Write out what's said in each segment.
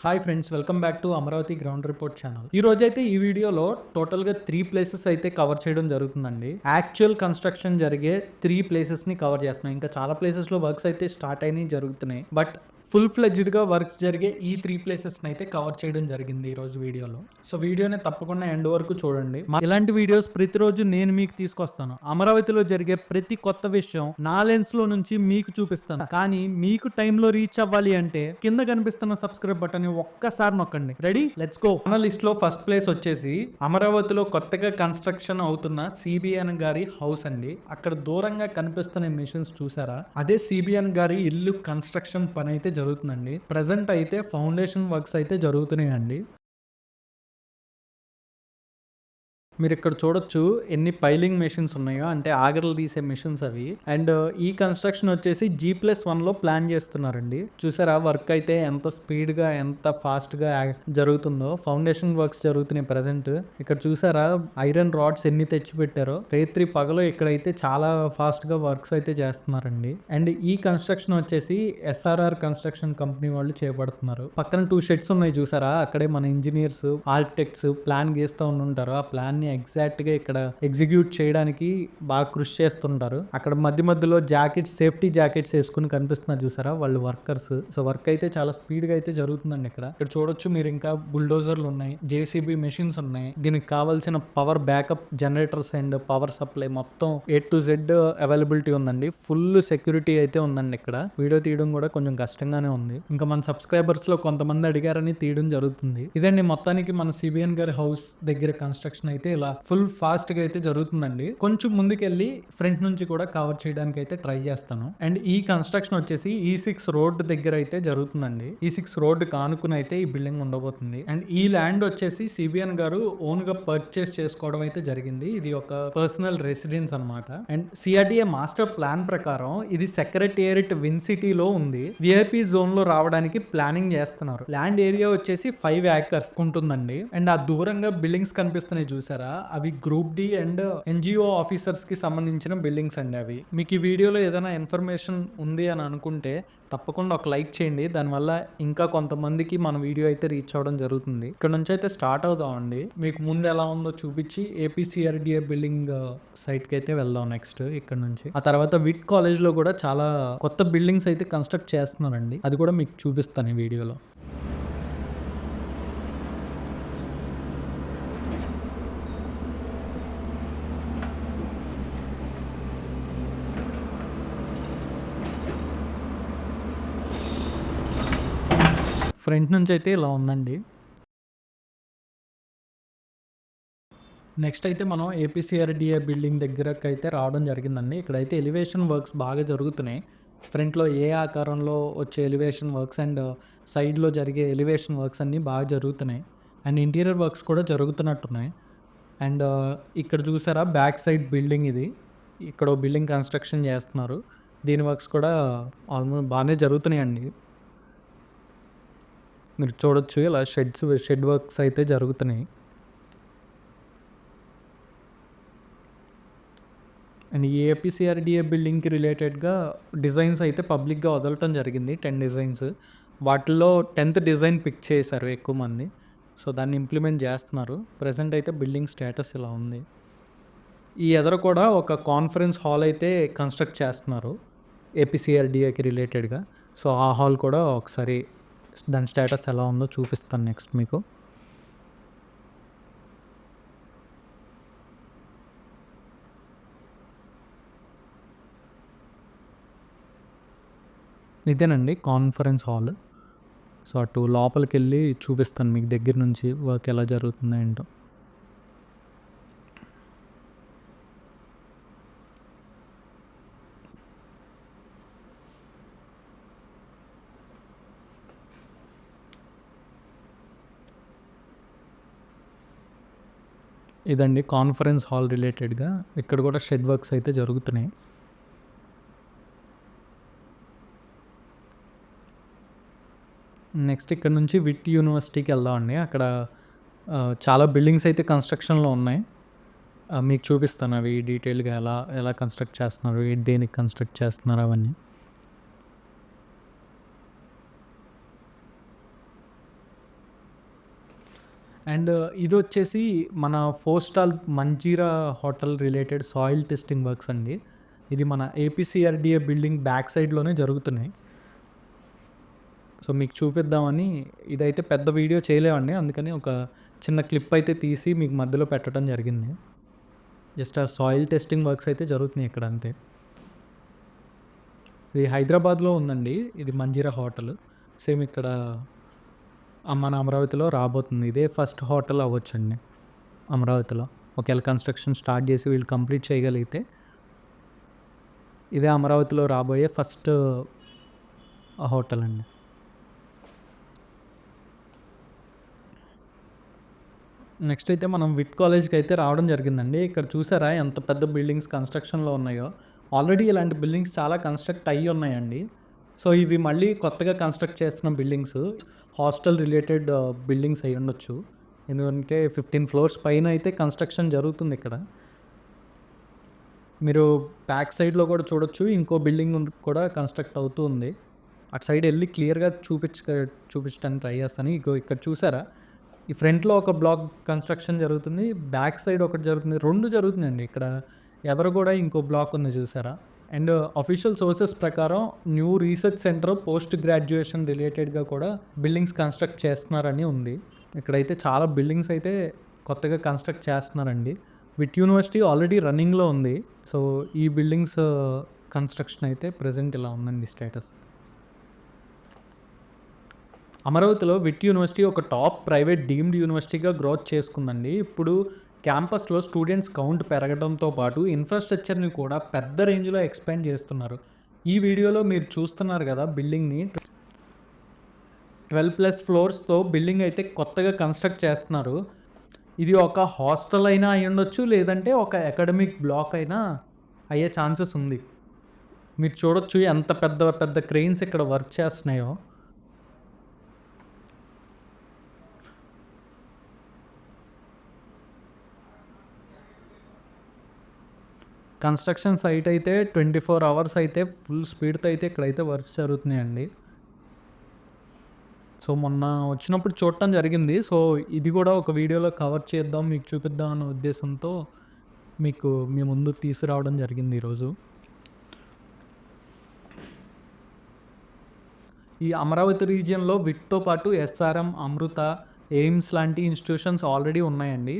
Hi friends, welcome back to Amaravati ground report channel. ఈ రోజైతే ఈ వీడియోలో టోటల్గా 3 ప్లేసెస్ అయితే కవర్ చేయడం జరుగుతుందండి. యాక్చువల్ కన్స్ట్రక్షన్ జరిగే 3 ప్లేసెస్ని కవర్ చేస్తున్నాం. ఇంకా చాలా ప్లేసెస్లో వర్క్స్ అయితే స్టార్ట్ అయినాయి, జరుగుతున్నాయి. బట్ ఫుల్ ఫ్లెడ్జ్డ్గా వర్క్స్ జరిగే ఈ 3 ప్లేసెస్ని అయితే కవర్ చేయడం జరిగింది ఈ రోజు వీడియోలో. సో వీడియోని తప్పకుండా ఎండ్ వరకు చూడండి. ఇలాంటి వీడియోస్ ప్రతిరోజు నేను మీకు తీసుకొస్తాను. అమరావతిలో జరిగే ప్రతి కొత్త విషయం నా లెన్స్ లో నుంచి మీకు చూపిస్తాను. కానీ మీకు టైంలో రీచ్ అవ్వాలి అంటే కింద కనిపిస్తున్న సబ్స్క్రైబ్ బటన్ ని ఒక్కసారి నొక్కండి. Ready, let's go. మన లిస్ట్ లో ఫస్ట్ ప్లేస్ వచ్చేసి అమరావతిలో కొత్తగా కన్స్ట్రక్షన్ అవుతున్న సిబిఎన్ గారి హౌస్ అండి. అక్కడ దూరంగా కనిపిస్తున్న మిషన్స్ చూసారా? అదే సిబిఎన్ గారి ఇల్లు కన్స్ట్రక్షన్ పని అయితే జరుగుతుందండి. ప్రెసెంట్ అయితే ఫౌండేషన్ వర్క్స్ అయితే జరుగుతున్నాయండి. మీరు ఇక్కడ చూడొచ్చు ఎన్ని పైలింగ్ మెషిన్స్ ఉన్నాయో, అంటే ఆగర్లు తీసే మెషిన్స్ అవి. అండ్ ఈ కన్స్ట్రక్షన్ వచ్చేసి G+1లో ప్లాన్ చేస్తున్నారండి. చూసారా వర్క్ అయితే ఎంత స్పీడ్గా ఎంత ఫాస్ట్గా జరుగుతుందో. ఫౌండేషన్ వర్క్స్ జరుగుతున్నాయి ప్రజెంట్. ఇక్కడ చూసారా ఐరన్ రాడ్స్ ఎన్ని తెచ్చి పెట్టారో. రేత్రి పగలు ఇక్కడైతే చాలా ఫాస్ట్గా వర్క్స్ అయితే చేస్తున్నారండి. అండ్ ఈ కన్స్ట్రక్షన్ వచ్చేసి SRR కన్స్ట్రక్షన్ కంపెనీ వాళ్ళు చేపడుతున్నారు. పక్కన 2 షెడ్స్ ఉన్నాయి చూసారా, అక్కడే మన ఇంజనీర్స్ ఆర్కిటెక్ట్స్ ప్లాన్ గీస్తూ ఉంటారు. ఆ ప్లాన్ ని ఎగ్జాక్ట్ గా ఇక్కడ ఎగ్జిక్యూట్ చేయడానికి బాగా కృషి చేస్తుంటారు. అక్కడ మధ్య మధ్యలో జాకెట్స్, సేఫ్టీ జాకెట్స్ వేసుకుని కనిపిస్తున్నారు చూసారా, వాళ్ళు వర్కర్స్. సో వర్క్ అయితే చాలా స్పీడ్ గా అయితే జరుగుతుందండి. ఇక్కడ చూడొచ్చు మీరు, ఇంకా బుల్డోజర్లు ఉన్నాయి, JCB మెషిన్స్ ఉన్నాయి. దీనికి కావాల్సిన power backup generators and power supply మొత్తం A to Z అవైలబిలిటీ ఉందండి. ఫుల్ సెక్యూరిటీ అయితే ఉందండి. ఇక్కడ వీడియో తీయడం కూడా కొంచెం కష్టంగానే ఉంది. ఇంకా మన సబ్స్క్రైబర్స్ లో కొంతమంది అడిగారని తీయడం జరుగుతుంది. ఇదండి మొత్తానికి మన సిబిఎన్ గారి హౌస్ దగ్గర కన్స్ట్రక్షన్ అయితే ఇలా ఫుల్ ఫాస్ట్ గా అయితే జరుగుతుందండి. కొంచెం ముందుకెళ్ళి ఫ్రంట్ నుంచి కూడా కవర్ చేయడానికి అయితే ట్రై చేస్తాను. అండ్ ఈ కన్స్ట్రక్షన్ వచ్చేసి E6 రోడ్ దగ్గర అయితే జరుగుతుందండి. E6 రోడ్ కానుకుని అయితే ఈ బిల్డింగ్ ఉండబోతుంది. అండ్ ఈ ల్యాండ్ వచ్చేసి సిబిఎన్ గారు ఓన్ గా పర్చేస్ చేసుకోవడం అయితే జరిగింది. ఇది ఒక పర్సనల్ రెసిడెన్స్ అన్నమాట. అండ్ సిఆర్డిఏ మాస్టర్ ప్లాన్ ప్రకారం ఇది సెక్రటేరియట్ విన్ సిటీలో ఉంది. విఐపి జోన్ లో రావడానికి ప్లానింగ్ చేస్తున్నారు. ల్యాండ్ ఏరియా వచ్చేసి 5 acres ఉంటుందండి. అండ్ ఆ దూరంగా బిల్డింగ్స్ కనిపిస్తున్నాయి చూసారా, అవి group D and NGO officers కి సంబంధించిన బిల్డింగ్స్ అండి. అవి మీకు ఈ వీడియోలో ఏదైనా ఇన్ఫర్మేషన్ ఉంది అని అనుకుంటే తప్పకుండా ఒక లైక్ చేయండి. దానివల్ల ఇంకా కొంతమందికి మన వీడియో అయితే రీచ్ అవ్వడం జరుగుతుంది. ఇక్కడ నుంచి అయితే స్టార్ట్ అవుదామండి. మీకు ముందు ఎలా ఉందో చూపించి APCRDA బిల్డింగ్ సైట్కి అయితే వెళ్దాం నెక్స్ట్. ఇక్కడ నుంచి ఆ తర్వాత విట్ కాలేజ్లో కూడా చాలా కొత్త బిల్డింగ్స్ అయితే కన్స్ట్రక్ట్ చేస్తున్నారండి. అది కూడా మీకు చూపిస్తాను ఈ వీడియోలో. ఫ్రంట్ నుంచి అయితే ఇలా ఉందండి. నెక్స్ట్ అయితే మనం APCRDA బిల్డింగ్ దగ్గరకు అయితే రావడం జరిగిందండి. ఇక్కడైతే ఎలివేషన్ వర్క్స్ బాగా జరుగుతున్నాయి. ఫ్రంట్లో ఏ ఆకారంలో వచ్చే ఎలివేషన్ వర్క్స్ అండ్ సైడ్లో జరిగే ఎలివేషన్ వర్క్స్ అన్నీ బాగా జరుగుతున్నాయి. అండ్ ఇంటీరియర్ వర్క్స్ కూడా జరుగుతున్నట్టున్నాయి. అండ్ ఇక్కడ చూసారా బ్యాక్ సైడ్ బిల్డింగ్ ఇది. ఇక్కడ బిల్డింగ్ కన్స్ట్రక్షన్ చేస్తున్నారు. దీని వర్క్స్ కూడా ఆల్మోస్ట్ బాగానే జరుగుతున్నాయండి. మీరు చూడొచ్చు ఇలా షెడ్ వర్క్స్ అయితే జరుగుతున్నాయి. అండ్ ఈ APCRDA బిల్డింగ్కి రిలేటెడ్గా డిజైన్స్ అయితే పబ్లిక్గా వదలటం జరిగింది. 10 డిజైన్స్. వాటిల్లో 10th డిజైన్ పిక్ చేశారు ఎక్కువ మంది. సో దాన్ని ఇంప్లిమెంట్ చేస్తున్నారు. ప్రజెంట్ అయితే బిల్డింగ్ స్టేటస్ ఇలా ఉంది. ఈ ఎదర కూడా ఒక కాన్ఫరెన్స్ హాల్ అయితే కన్స్ట్రక్ట్ చేస్తున్నారు APCRDAకి రిలేటెడ్గా. సో ఆ హాల్ కూడా ఒకసారి దాని స్టేటస్ ఎలా ఉందో చూపిస్తాను నెక్స్ట్ మీకు. ఇదేనండి కాన్ఫరెన్స్ హాల్. సో అటు లోపలికి వెళ్ళి చూపిస్తాను మీకు దగ్గర నుంచి వర్క్ ఎలా జరుగుతుందో ఏంటో. ఇదండి కాన్ఫరెన్స్ హాల్ రిలేటెడ్గా. ఇక్కడ కూడా షెడ్ వర్క్స్ అయితే జరుగుతున్నాయి. నెక్స్ట్ ఇక్కడ నుంచి విట్ యూనివర్సిటీకి వెళ్దామండి. అక్కడ చాలా బిల్డింగ్స్ అయితే కన్స్ట్రక్షన్లో ఉన్నాయి. మీకు చూపిస్తాను అవి డీటెయిల్గా ఎలా ఎలా కన్స్ట్రక్ట్ చేస్తున్నారు, దేనికి కన్స్ట్రక్ట్ చేస్తున్నారు అవన్నీ. అండ్ ఇదొచ్చేసి మన 4 star Manjira hotel related soil testing works అండి. ఇది మన ఏపీసీఆర్‌డీఏ బిల్డింగ్ బ్యాక్ సైడ్‌లోనే జరుగుతున్నాయి. సో, మీకు చూపిద్దామని ఇదైతే పెద్ద వీడియో చేయలేమండి. అందుకని ఒక చిన్న క్లిప్ అయితే తీసి మీకు మధ్యలో పెట్టడం జరిగింది. జస్ట్ ఆ సాయిల్ టెస్టింగ్ వర్క్స్ అయితే జరుగుతున్నాయి ఇక్కడ అంతే. ఇది హైదరాబాద్‌లో ఉందండి. ఇది మంజీరా హోటల్. సేమ్ ఇక్కడ మన అమరావతిలో రాబోతుంది. ఇదే ఫస్ట్ హోటల్ అవ్వొచ్చండి అమరావతిలో. ఒకవేళ కన్‌స్ట్రక్షన్ స్టార్ట్ చేసి వీళ్ళు కంప్లీట్ చేయగలిగితే ఇదే అమరావతిలో రాబోయే ఫస్ట్ హోటల్ అండి. నెక్స్ట్ అయితే మనం విట్ కాలేజ్‌కి అయితే రావడం జరిగిందండి. ఇక్కడ చూసారా ఎంత పెద్ద బిల్డింగ్స్ కన్‌స్ట్రక్షన్‌లో ఉన్నాయో. ఆల్రెడీ ఇలాంటి బిల్డింగ్స్ చాలా కన్‌స్ట్రక్ట్ అయ్యి ఉన్నాయండి. సో, ఇవి మళ్ళీ కొత్తగా కన్‌స్ట్రక్ట్ చేస్తున్న బిల్డింగ్స్. హాస్టల్ రిలేటెడ్ బిల్డింగ్స్ అయ్యుండొచ్చు. ఎందుకంటే 15 ఫ్లోర్స్ పైన అయితే కన్‌స్ట్రక్షన్ జరుగుతుంది ఇక్కడ. మీరు బ్యాక్ సైడ్‌లో కూడా చూడొచ్చు. ఇంకో బిల్డింగ్ కూడా కన్‌స్ట్రక్ట్ అవుతూ ఉంది. అటు సైడ్ ఎళ్లి క్లియర్‌గా చూపించడానికి ట్రై చేస్తాను. ఇగో ఇక్కడ చూసారా? ఈ ఫ్రంట్‌లో ఒక బ్లాక్ కన్‌స్ట్రక్షన్ జరుగుతుంది. బ్యాక్ సైడ్ ఒకటి జరుగుతుంది. 2 జరుగుతున్నాయండి. ఇక్కడ ఎదర కూడా ఇంకో బ్లాక్ ఉంది చూసారా? అండ్ అఫీషియల్ సోర్సెస్ ప్రకారం new research centre post graduation రిలేటెడ్‌గా కూడా బిల్డింగ్స్ కన్‌స్ట్రక్ట్ చేస్తున్నారని ఉంది. ఇక్కడైతే చాలా బిల్డింగ్స్ అయితే కొత్తగా కన్‌స్ట్రక్ట్ చేస్తున్నారండి. విట్ యూనివర్సిటీ ఆల్రెడీ రన్నింగ్‌లో ఉంది. సో, ఈ బిల్డింగ్స్ కన్‌స్ట్రక్షన్ అయితే ప్రెజెంట్ ఇలా ఉందండి స్టేటస్. అమరావతిలో విట్ యూనివర్సిటీ ఒక టాప్ ప్రైవేట్ డీమ్డ్ యూనివర్సిటీగా గ్రోత్ చేసుకుందండి. ఇప్పుడు క్యాంపస్‌లో స్టూడెంట్స్ కౌంట్ పెరగడంతో పాటు ఇన్‌ఫ్రాస్ట్రక్చర్‌ని కూడా పెద్ద రేంజ్‌లో ఎక్స్‌పాండ్ చేస్తున్నారు. ఈ వీడియోలో మీరు చూస్తున్నారు కదా బిల్డింగ్‌ని 12+ ఫ్లోర్స్‌తో బిల్డింగ్ అయితే కొత్తగా కన్‌స్ట్రక్ట్ చేస్తున్నారు. ఇది ఒక హాస్టల్ అయినా అయ్యుండొచ్చు, లేదంటే ఒక అకాడమిక్ బ్లాక్ అయినా అయ్యే ఛాన్సెస్ ఉంది. మీరు చూడొచ్చు ఎంత పెద్ద పెద్ద క్రెయిన్స్ ఇక్కడ వర్క్ చేస్తున్నాయో. కన్‌స్ట్రక్షన్ సైట్ అయితే 24 అవర్స్ అయితే ఫుల్ స్పీడ్‌తో అయితే ఇక్కడైతే వర్క్స్ జరుగుతున్నాయండి. సో, మొన్న వచ్చినప్పుడు చూడటం జరిగింది. సో, ఇది కూడా ఒక వీడియోలో కవర్ చేద్దాం, మీకు చూపిద్దాం అన్న ఉద్దేశంతో మీకు మీ ముందు తీసుకురావడం జరిగింది ఈరోజు. ఈ అమరావతి రీజియన్‌లో విట్‌తో పాటు ఎస్ఆర్ఎం, అమృత, ఎయిమ్స్ లాంటి ఇన్‌స్టిట్యూషన్స్ ఆల్రెడీ ఉన్నాయండి.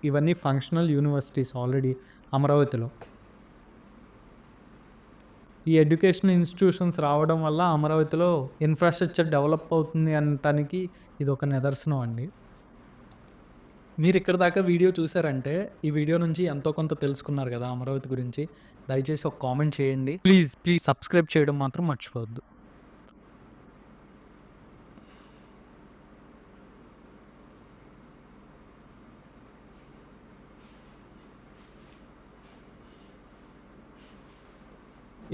ఇవన్నీ ఫంక్షనల్ యూనివర్సిటీస్ ఆల్రెడీ అమరావతిలో. ఈ ఎడ్యుకేషనల్ ఇన్‌స్టిట్యూషన్స్ రావడం వల్ల అమరావతిలో ఇన్‌ఫ్రాస్ట్రక్చర్ డెవలప్ అవుతుంది అనటానికి ఇదొక నిదర్శనం అండి. మీరు ఇక్కడి దాకా వీడియో చూసారంటే ఈ వీడియో నుంచి ఎంతో కొంత తెలుసుకున్నారు కదా అమరావతి గురించి. దయచేసి ఒక కామెంట్ చేయండి. ప్లీజ్ సబ్స్క్రైబ్ చేయడం మాత్రం మర్చిపోవద్దు.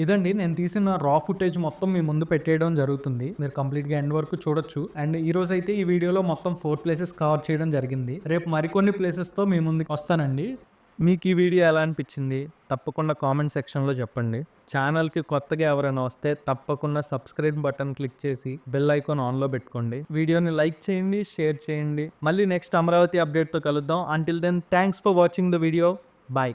ఇదండి నేను తీసిన రా ఫుటేజ్ మొత్తం మీ ముందు పెట్టేయడం జరుగుతుంది. మీరు కంప్లీట్‌గా ఎండ్ వరకు చూడొచ్చు. అండ్ ఈరోజైతే ఈ వీడియోలో మొత్తం 4 ప్లేసెస్ కవర్ చేయడం జరిగింది. రేపు మరికొన్ని ప్లేసెస్‌తో మీ ముందుకు వస్తానండి. మీకు ఈ వీడియో ఎలా అనిపించింది? తప్పకుండా కామెంట్ సెక్షన్‌లో చెప్పండి. ఛానల్‌కి కొత్తగా ఎవరైనా వస్తే తప్పకుండా సబ్స్క్రైబ్ బటన్ క్లిక్ చేసి బెల్ ఐకాన్ ఆన్‌లో పెట్టుకోండి. వీడియోని లైక్ చేయండి, షేర్ చేయండి. మళ్ళీ నెక్స్ట్ అమరావతి అప్డేట్‌తో కలుద్దాం. Until then thanks for watching the video. By.